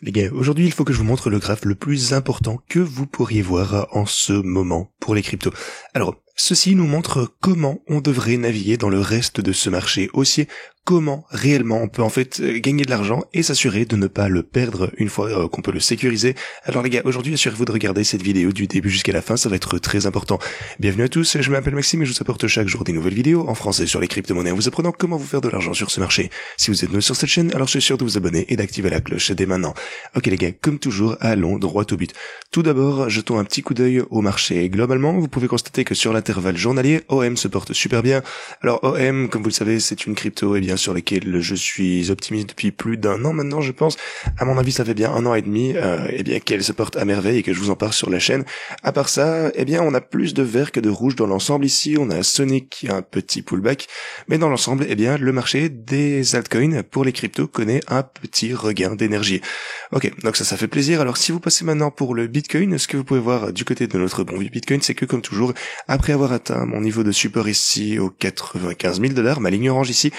Les gars, aujourd'hui il faut que je vous montre le graphe le plus important que vous pourriez voir en ce moment pour les cryptos. Alors, ceci nous montre comment on devrait naviguer dans le reste de ce marché haussier, comment réellement on peut en fait gagner de l'argent et s'assurer de ne pas le perdre une fois qu'on peut le sécuriser. Alors les gars, aujourd'hui assurez-vous de regarder cette vidéo du début jusqu'à la fin, ça va être très important. Bienvenue à tous, je m'appelle Maxime et je vous apporte chaque jour des nouvelles vidéos en français sur les crypto-monnaies en vous apprenant comment vous faire de l'argent sur ce marché. Si vous êtes nouveau sur cette chaîne, alors je suis sûr de vous abonner et d'activer la cloche dès maintenant. Ok les gars, comme toujours, allons droit au but. Tout d'abord, jetons un petit coup d'œil au marché. Globalement, vous pouvez constater que sur l'intervalle journalier, OM se porte super bien. Alors OM, comme vous le savez, c'est une crypto sur lesquelles je suis optimiste depuis plus d'un an maintenant, je pense. À mon avis, ça fait bien 1 an et demi qu'elle se porte à merveille et que je vous en parle sur la chaîne. À part ça, on a plus de vert que de rouge dans l'ensemble ici. On a Sonic qui a un petit pullback, mais dans l'ensemble, le marché des altcoins pour les cryptos connaît un petit regain d'énergie. Ok, donc ça fait plaisir. Alors si vous passez maintenant pour le Bitcoin, ce que vous pouvez voir du côté de notre bon vieux Bitcoin, c'est que comme toujours, après avoir atteint mon niveau de support ici aux 95 000 $, ma ligne orange ici,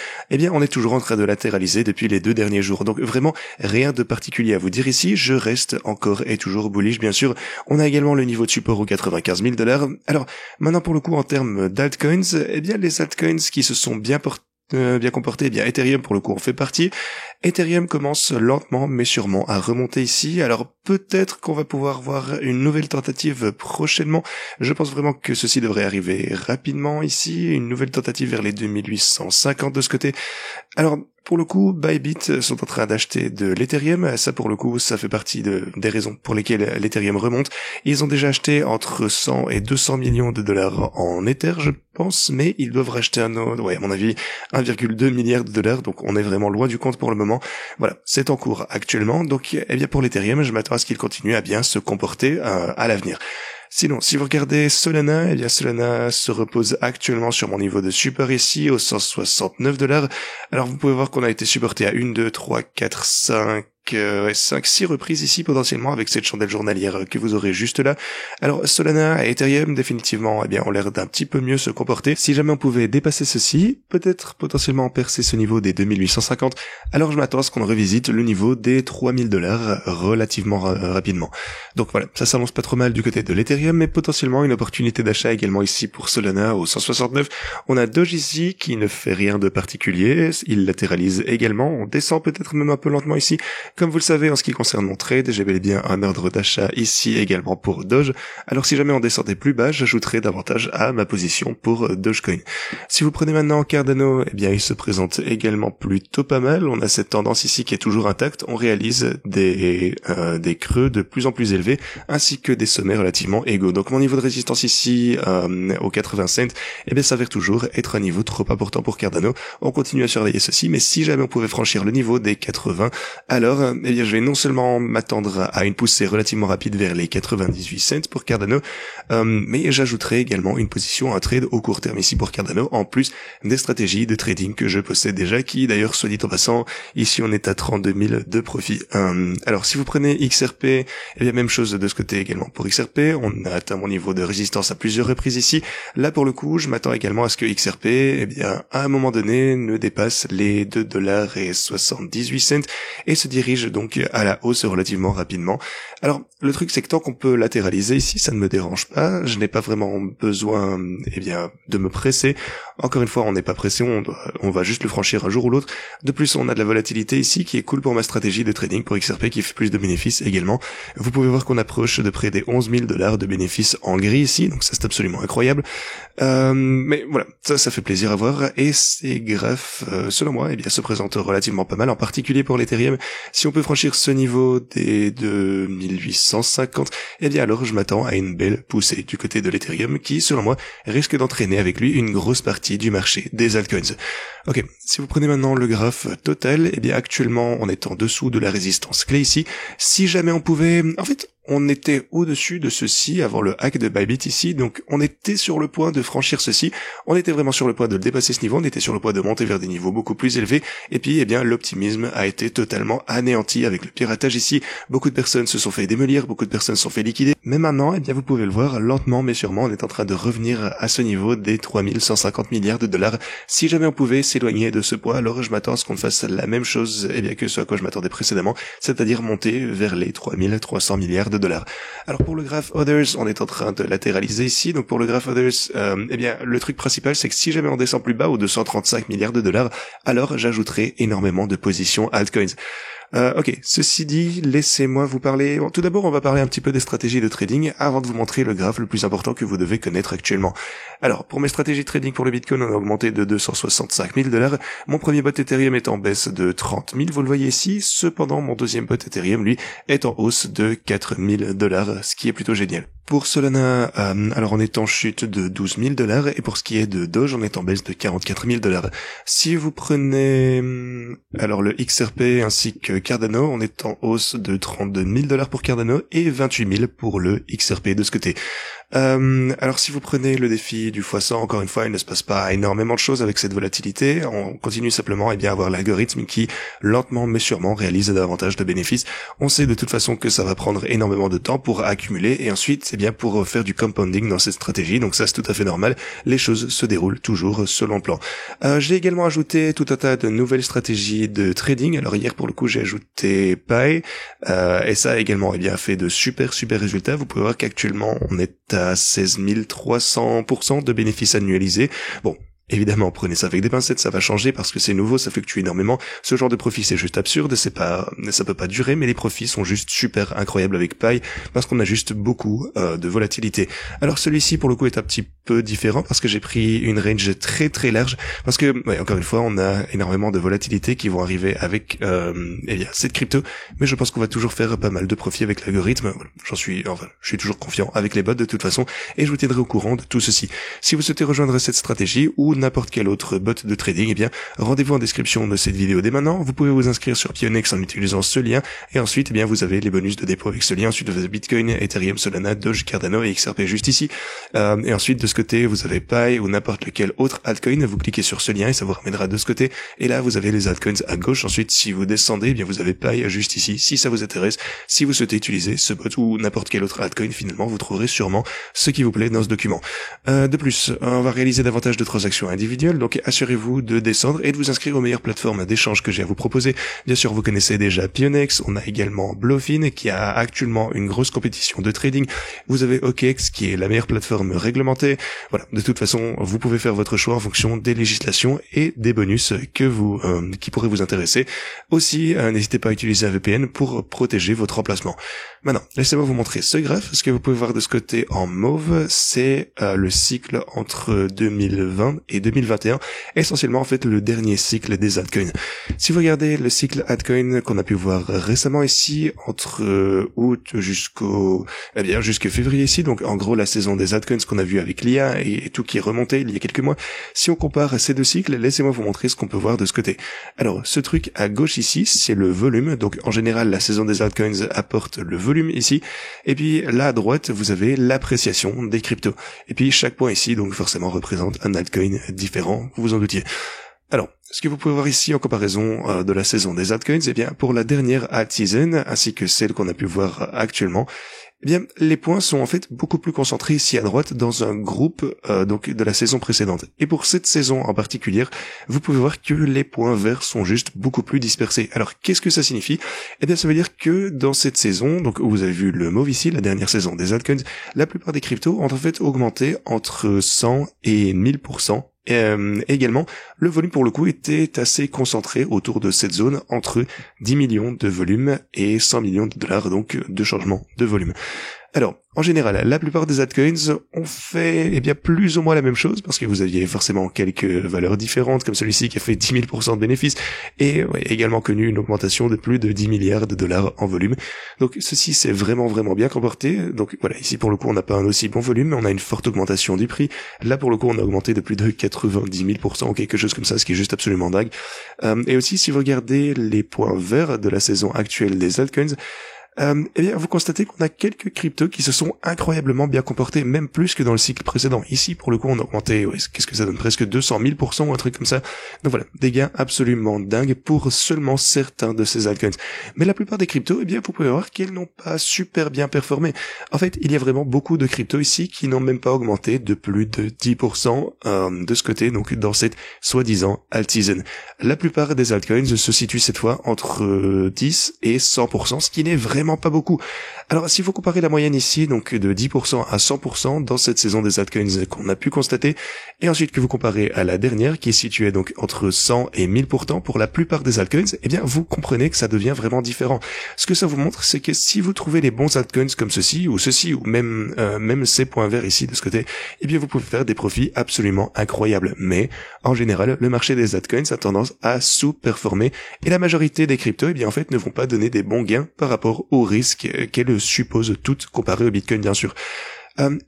on est toujours en train de latéraliser depuis les 2 derniers jours. Donc vraiment, rien de particulier à vous dire ici. Je reste encore et toujours bullish, bien sûr. On a également le niveau de support aux 95 000 $. Alors, maintenant pour le coup, en termes d'altcoins, les altcoins qui se sont bien comportés, Ethereum pour le coup en fait partie. Ethereum commence lentement mais sûrement à remonter ici. Alors peut-être qu'on va pouvoir voir une nouvelle tentative prochainement. Je pense vraiment que ceci devrait arriver rapidement ici. Une nouvelle tentative vers les 2850 de ce côté. Alors pour le coup, Bybit sont en train d'acheter de l'Ethereum. Ça pour le coup, ça fait partie des raisons pour lesquelles l'Ethereum remonte. Ils ont déjà acheté entre 100 et 200 millions de dollars en Ether, je pense, mais ils doivent racheter à mon avis, 1,2 milliard de dollars. Donc on est vraiment loin du compte pour le moment. Voilà, c'est en cours actuellement. Donc pour l'Ethereum, je m'attends à ce qu'il continue à bien se comporter à l'avenir. Sinon, si vous regardez Solana, Solana se repose actuellement sur mon niveau de support ici, aux 169 $. Alors vous pouvez voir qu'on a été supporté à 1, 2, 3, 4, 5, 6 reprises ici potentiellement avec cette chandelle journalière que vous aurez juste là. Alors Solana et Ethereum définitivement ont l'air d'un petit peu mieux se comporter. Si jamais on pouvait dépasser ceci, peut-être potentiellement percer ce niveau des 2850, alors je m'attends à ce qu'on revisite le niveau des 3000 $ relativement rapidement. Donc voilà, ça s'annonce pas trop mal du côté de l'Ethereum, mais potentiellement une opportunité d'achat également ici pour Solana au 169. On a Doge ici qui ne fait rien de particulier, il latéralise également, on descend peut-être même un peu lentement ici. Comme vous le savez, en ce qui concerne mon trade, j'ai bel et bien un ordre d'achat ici également pour Doge. Alors si jamais on descendait plus bas, j'ajouterai davantage à ma position pour Dogecoin. Si vous prenez maintenant Cardano, il se présente également plutôt pas mal. On a cette tendance ici qui est toujours intacte. On réalise des creux de plus en plus élevés, ainsi que des sommets relativement égaux. Donc mon niveau de résistance ici, aux 80 cents, s'avère toujours être un niveau trop important pour Cardano. On continue à surveiller ceci, mais si jamais on pouvait franchir le niveau des 80, alors je vais non seulement m'attendre à une poussée relativement rapide vers les 98 cents pour Cardano, mais j'ajouterai également une position, un trade au court terme ici pour Cardano, en plus des stratégies de trading que je possède déjà, qui d'ailleurs, soit dit en passant, ici on est à 32 000 de profit. Alors si vous prenez XRP, même chose de ce côté également pour XRP, on a atteint mon niveau de résistance à plusieurs reprises ici. Là pour le coup, je m'attends également à ce que XRP, à un moment donné, ne dépasse les 2,78 $ et se dirige donc à la hausse relativement rapidement. Alors le truc c'est que tant qu'on peut latéraliser ici, ça ne me dérange pas, je n'ai pas vraiment besoin de me presser. Encore une fois, on n'est pas pressé, on va juste le franchir un jour ou l'autre. De plus, on a de la volatilité ici qui est cool pour ma stratégie de trading pour XRP qui fait plus de bénéfices également. Vous pouvez voir qu'on approche de près des 11 000 $ de bénéfices en gris ici, donc ça c'est absolument incroyable. Mais voilà, ça fait plaisir à voir et ces graphes, selon moi, se présentent relativement pas mal, en particulier pour l'Ethereum. Si on peut franchir ce niveau des 2850, alors je m'attends à une belle poussée du côté de l'Ethereum qui, selon moi, risque d'entraîner avec lui une grosse partie du marché des altcoins. Ok, si vous prenez maintenant le graphe total, actuellement on est en dessous de la résistance clé ici. Si jamais on pouvait, on était au-dessus de ceci avant le hack de Bybit ici, donc on était sur le point de franchir ceci, on était vraiment sur le point de dépasser ce niveau, on était sur le point de monter vers des niveaux beaucoup plus élevés, et puis eh bien l'optimisme a été totalement anéanti avec le piratage ici. Beaucoup de personnes se sont fait démolir, beaucoup de personnes se sont fait liquider, mais maintenant eh bien vous pouvez le voir, lentement mais sûrement on est en train de revenir à ce niveau des 3150 milliards de dollars. Si jamais on pouvait s'éloigner de ce point, alors je m'attends à ce qu'on fasse la même chose eh bien que ce à quoi je m'attendais précédemment, c'est-à-dire monter vers les 3300 milliards de dollars. Alors pour le graphe Others, on est en train de latéraliser ici. Donc pour le graphe Others, eh bien le truc principal c'est que si jamais on descend plus bas aux 235 milliards de dollars, alors j'ajouterai énormément de positions altcoins. Ok, ceci dit, laissez-moi vous parler... Bon, tout d'abord, on va parler un petit peu des stratégies de trading avant de vous montrer le graphe le plus important que vous devez connaître actuellement. Alors, pour mes stratégies de trading pour le Bitcoin, on a augmenté de 265 000 $. Mon premier bot Ethereum est en baisse de 30 000, vous le voyez ici. Cependant, mon deuxième bot Ethereum, lui, est en hausse de 4 000 $, ce qui est plutôt génial. Pour Solana, alors on est en chute de 12 000 $, et pour ce qui est de Doge, on est en baisse de 44 000 $. Si vous prenez alors le XRP ainsi que Cardano, on est en hausse de 32 000 $ pour Cardano et 28 000 pour le XRP de ce côté. Alors si vous prenez le défi du x100, encore une fois, il ne se passe pas énormément de choses avec cette volatilité. On continue simplement à avoir l'algorithme qui, lentement mais sûrement, réalise davantage de bénéfices. On sait de toute façon que ça va prendre énormément de temps pour accumuler et ensuite, c'est bien pour faire du compounding dans cette stratégie. Donc ça, c'est tout à fait normal. Les choses se déroulent toujours selon le plan. J'ai également ajouté tout un tas de nouvelles stratégies de trading. Alors hier, pour le coup, j'ai ajouté Pi et ça a également fait de super résultats. Vous pouvez voir qu'actuellement, on est à 16 300% de bénéfices annualisés. Bon, évidemment, prenez ça avec des pincettes, ça va changer parce que c'est nouveau, ça fluctue énormément. Ce genre de profit, c'est juste absurde, ça peut pas durer, mais les profits sont juste super incroyables avec Pi parce qu'on a juste beaucoup de volatilité. Alors celui-ci, pour le coup, est un petit peu différent parce que j'ai pris une range très large parce que, encore une fois, on a énormément de volatilité qui vont arriver avec cette crypto, mais je pense qu'on va toujours faire pas mal de profits avec l'algorithme. Je suis toujours confiant avec les bots de toute façon et je vous tiendrai au courant de tout ceci. Si vous souhaitez rejoindre cette stratégie ou n'importe quel autre bot de trading, eh bien, rendez-vous en description de cette vidéo dès maintenant. Vous pouvez vous inscrire sur Pionex en utilisant ce lien et ensuite, eh bien, vous avez les bonus de dépôt avec ce lien. Ensuite, vous avez Bitcoin, Ethereum, Solana, Doge, Cardano et XRP juste ici. Et ensuite, de ce côté, vous avez Pi ou n'importe lequel autre altcoin. Vous cliquez sur ce lien et ça vous ramènera de ce côté. Et là, vous avez les altcoins à gauche. Ensuite, si vous descendez, eh bien, vous avez Pi juste ici. Si ça vous intéresse, si vous souhaitez utiliser ce bot ou n'importe quel autre altcoin, finalement, vous trouverez sûrement ce qui vous plaît dans ce document. De plus, on va réaliser davantage de transactions individuelles, donc assurez-vous de descendre et de vous inscrire aux meilleures plateformes d'échange que j'ai à vous proposer. Bien sûr, vous connaissez déjà Pionex, on a également Bluefin qui a actuellement une grosse compétition de trading. Vous avez OKX qui est la meilleure plateforme réglementée. Voilà, de toute façon, vous pouvez faire votre choix en fonction des législations et des bonus qui pourraient vous intéresser. Aussi, n'hésitez pas à utiliser un VPN pour protéger votre emplacement. Maintenant, laissez-moi vous montrer ce graphe. Ce que vous pouvez voir de ce côté en mauve, c'est le cycle entre 2020 et 2021, essentiellement en fait le dernier cycle des altcoins. Si vous regardez le cycle altcoin qu'on a pu voir récemment ici, entre août jusqu'à février ici, donc en gros la saison des altcoins qu'on a vu avec l'IA et tout qui est remonté il y a quelques mois, si on compare ces deux cycles, laissez-moi vous montrer ce qu'on peut voir de ce côté. Alors, ce truc à gauche ici, c'est le volume, donc en général la saison des altcoins apporte le volume ici, et puis là à droite vous avez l'appréciation des cryptos, et puis chaque point ici donc forcément représente un altcoin différent, vous vous en doutiez. Alors, ce que vous pouvez voir ici en comparaison de la saison des altcoins, eh bien pour la dernière alt season ainsi que celle qu'on a pu voir actuellement, eh bien les points sont en fait beaucoup plus concentrés ici à droite dans un groupe donc de la saison précédente. Et pour cette saison en particulier, vous pouvez voir que les points verts sont juste beaucoup plus dispersés. Alors qu'est-ce que ça signifie? Eh bien ça veut dire que dans cette saison, donc vous avez vu le mauve ici, la dernière saison des altcoins, la plupart des cryptos ont en fait augmenté entre 100 et 1000%. Également, le volume pour le coup était assez concentré autour de cette zone entre 10 millions de volume et 100 millions de dollars donc de changement de volume. Alors, en général, la plupart des altcoins ont fait plus ou moins la même chose, parce que vous aviez forcément quelques valeurs différentes, comme celui-ci qui a fait 10 000% de bénéfices, et également connu une augmentation de plus de 10 milliards de dollars en volume. Donc ceci s'est vraiment bien comporté. Donc voilà, ici pour le coup on n'a pas un aussi bon volume, mais on a une forte augmentation du prix. Là pour le coup on a augmenté de plus de 90 000% ou quelque chose comme ça, ce qui est juste absolument dingue. Et aussi si vous regardez les points verts de la saison actuelle des altcoins, Eh bien, vous constatez qu'on a quelques cryptos qui se sont incroyablement bien comportés, même plus que dans le cycle précédent. Ici, pour le coup, on a augmenté, qu'est-ce que ça donne, presque 200 000% ou un truc comme ça. Donc voilà, des gains absolument dingues pour seulement certains de ces altcoins. Mais la plupart des cryptos, eh bien, vous pouvez voir qu'elles n'ont pas super bien performé. En fait, il y a vraiment beaucoup de cryptos ici qui n'ont même pas augmenté de plus de 10% de ce côté, donc dans cette soi-disant alt season. La plupart des altcoins se situent cette fois entre 10 et 100%, ce qui n'est vraiment pas beaucoup. Alors, si vous comparez la moyenne ici, donc de 10% à 100% dans cette saison des altcoins qu'on a pu constater, et ensuite que vous comparez à la dernière qui est située donc entre 100 et 1000% pour la plupart des altcoins, eh bien, vous comprenez que ça devient vraiment différent. Ce que ça vous montre, c'est que si vous trouvez les bons altcoins comme ceci, ou même ces points verts ici de ce côté, eh bien, vous pouvez faire des profits absolument incroyables. Mais, en général, le marché des altcoins a tendance à sous-performer, et la majorité des cryptos, eh bien, en fait, ne vont pas donner des bons gains par rapport au risque qu'elles supposent toutes comparé au Bitcoin, bien sûr.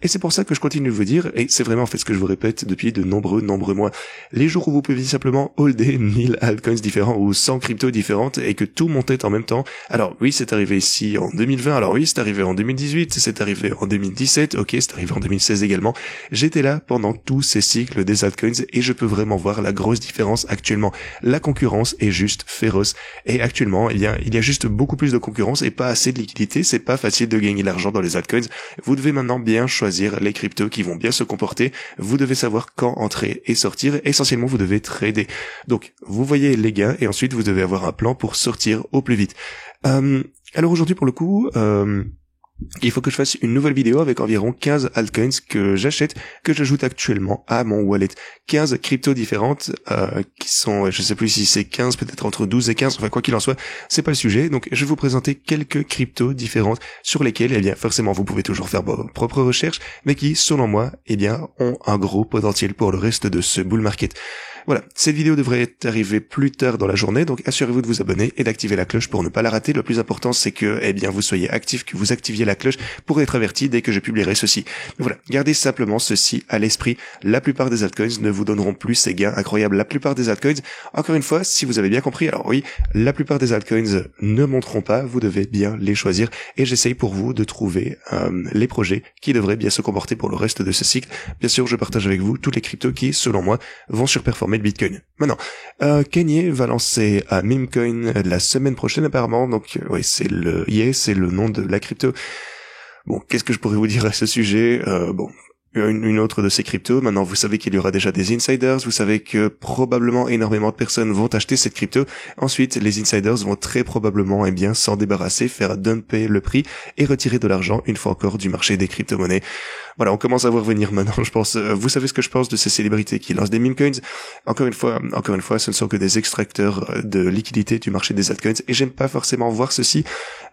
Et c'est pour ça que je continue de vous dire, et c'est vraiment en fait ce que je vous répète depuis de nombreux mois, les jours où vous pouvez simplement holder 1000 altcoins différents ou 100 cryptos différentes et que tout montait en même temps. Alors oui, c'est arrivé ici en 2020, alors oui, c'est arrivé en 2018, c'est arrivé en 2017, ok, c'est arrivé en 2016 également. J'étais là pendant tous ces cycles des altcoins et je peux vraiment voir la grosse différence actuellement. La concurrence est juste féroce et actuellement, il y a juste beaucoup plus de concurrence et pas assez de liquidité, c'est pas facile de gagner l'argent dans les altcoins. Vous devez maintenant bien choisir les cryptos qui vont bien se comporter, vous devez savoir quand entrer et sortir, essentiellement vous devez trader. Donc vous voyez les gains et ensuite vous devez avoir un plan pour sortir au plus vite. Alors aujourd'hui pour le coup, il faut que je fasse une nouvelle vidéo avec environ 15 altcoins que j'achète, que j'ajoute actuellement à mon wallet. 15 cryptos différentes, qui sont, je sais plus si c'est 15, peut-être entre 12 et 15, enfin quoi qu'il en soit, c'est pas le sujet. Donc je vais vous présenter quelques cryptos différentes sur lesquelles, eh bien, forcément, vous pouvez toujours faire vos propres recherches, mais qui, selon moi, eh bien, ont un gros potentiel pour le reste de ce bull market. Voilà, cette vidéo devrait arriver plus tard dans la journée, donc assurez-vous de vous abonner et d'activer la cloche pour ne pas la rater. Le plus important, c'est que, eh bien, vous soyez actif, que vous activiez la cloche pour être averti dès que je publierai ceci. Mais voilà, gardez simplement ceci à l'esprit. La plupart des altcoins ne vous donneront plus ces gains incroyables. La plupart des altcoins, encore une fois, si vous avez bien compris, alors oui, la plupart des altcoins ne monteront pas, vous devez bien les choisir et j'essaye pour vous de trouver les projets qui devraient bien se comporter pour le reste de ce cycle. Bien sûr, je partage avec vous toutes les cryptos qui, selon moi, vont surperformer le Bitcoin. Maintenant, Kanye va lancer un meme coin la semaine prochaine apparemment, donc oui, c'est le nom de la crypto. Bon, qu'est-ce que je pourrais vous dire à ce sujet? Une autre de ces cryptos. Maintenant, vous savez qu'il y aura déjà des insiders. Vous savez que probablement énormément de personnes vont acheter cette crypto. Ensuite, les insiders vont très probablement, s'en débarrasser, faire dumper le prix et retirer de l'argent une fois encore du marché des crypto-monnaies. Voilà, on commence à voir venir maintenant, je pense. Vous savez ce que je pense de ces célébrités qui lancent des meme coins. Encore une fois, ce ne sont que des extracteurs de liquidité du marché des altcoins et j'aime pas forcément voir ceci.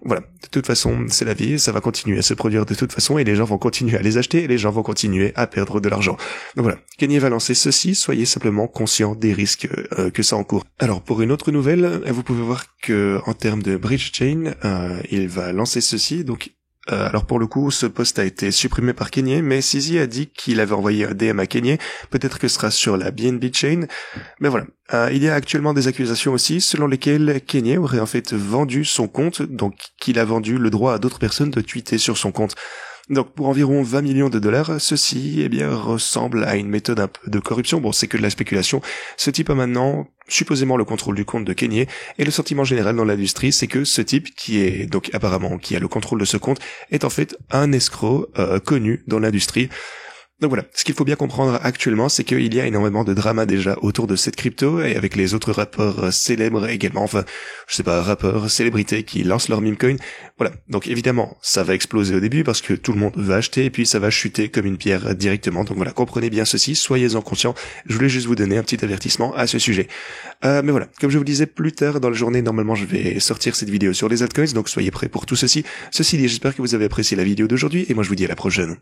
Voilà. De toute façon, c'est la vie, ça va continuer à se produire de toute façon et les gens vont continuer à les acheter et les gens vont continuer à perdre de l'argent. Donc voilà. Kanye va lancer ceci, soyez simplement conscients des risques que ça encourt. Alors, pour une autre nouvelle, vous pouvez voir que, en termes de bridge chain, il va lancer ceci, donc alors pour le coup, ce post a été supprimé par Kanye, mais CZ a dit qu'il avait envoyé un DM à Kanye, peut-être que ce sera sur la BNB chain, mais voilà. Il y a actuellement des accusations aussi, selon lesquelles Kanye aurait en fait vendu son compte, donc qu'il a vendu le droit à d'autres personnes de tweeter sur son compte. Donc pour environ 20 millions de dollars, ceci ressemble à une méthode un peu de corruption. Bon, c'est que de la spéculation. Ce type a maintenant supposément le contrôle du compte de Kanye et le sentiment général dans l'industrie, c'est que ce type qui est donc apparemment qui a le contrôle de ce compte est en fait un escroc connu dans l'industrie. Donc voilà, ce qu'il faut bien comprendre actuellement, c'est qu'il y a énormément de drama déjà autour de cette crypto et avec les autres rappeurs célèbres également, rappeurs, célébrités qui lancent leur meme coin. Voilà, donc évidemment, ça va exploser au début parce que tout le monde va acheter et puis ça va chuter comme une pierre directement. Donc voilà, comprenez bien ceci, soyez-en conscients. Je voulais juste vous donner un petit avertissement à ce sujet. Mais voilà, comme je vous le disais plus tard dans la journée, normalement je vais sortir cette vidéo sur les altcoins, donc soyez prêts pour tout ceci. Ceci dit, j'espère que vous avez apprécié la vidéo d'aujourd'hui et moi je vous dis à la prochaine.